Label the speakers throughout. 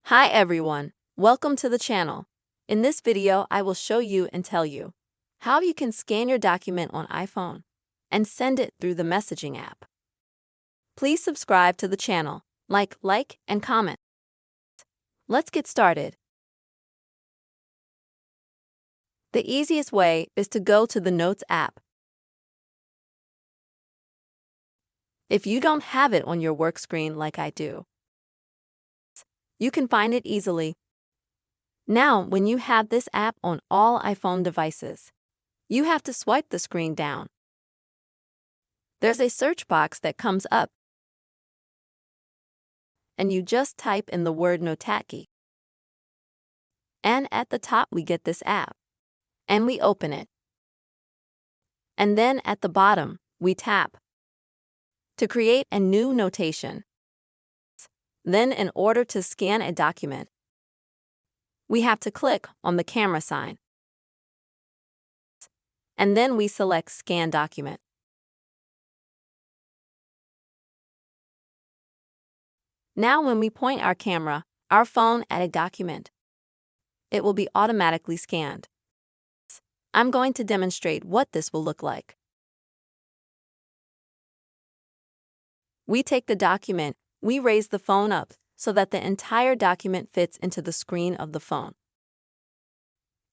Speaker 1: Hi everyone, welcome to the channel. In this video, I will show you and tell you how you can scan your document on iPhone and send it through the messaging app. Please subscribe to the channel, like, and comment. Let's get started. The easiest way is to go to the Notes app. If you don't have it on your work screen like I do, you can find it easily. Now, when you have this app on all iPhone devices, you have to swipe the screen down. There's a search box that comes up, and you just type in the word Notatki. And at the top, we get this app, and we open it. And then at the bottom, we tap to create a new notation. Then, in order to scan a document, we have to click on the camera sign. And then we select Scan Document. Now, when we point our camera, our phone at a document, it will be automatically scanned. I'm going to demonstrate what this will look like. We take the document, we raise the phone up so that the entire document fits into the screen of the phone.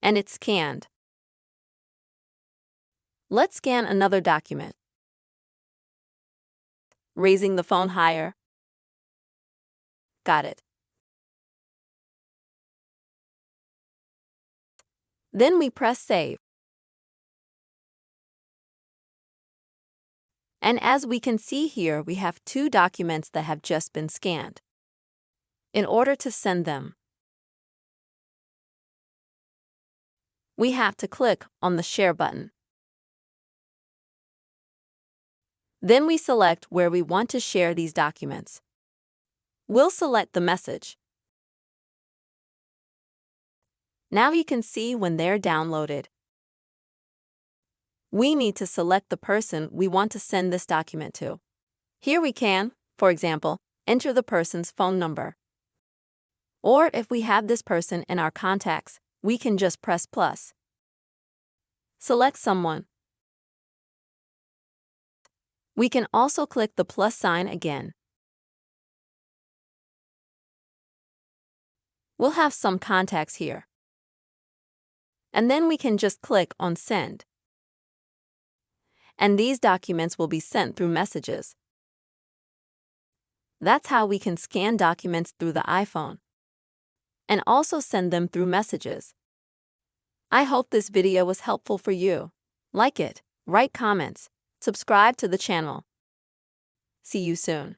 Speaker 1: And it's scanned. Let's scan another document. Raising the phone higher. Got it. Then we press Save. And as we can see here, we have two documents that have just been scanned. In order to send them, we have to click on the Share button. Then we select where we want to share these documents. We'll select the message. Now you can see when they're downloaded. We need to select the person we want to send this document to. Here we can, for example, enter the person's phone number. Or if we have this person in our contacts, we can just press plus. Select someone. We can also click the plus sign again. We'll have some contacts here. And then we can just click on Send. And these documents will be sent through messages. That's how we can scan documents through the iPhone and also send them through messages. I hope this video was helpful for you. Like it, write comments, subscribe to the channel. See you soon.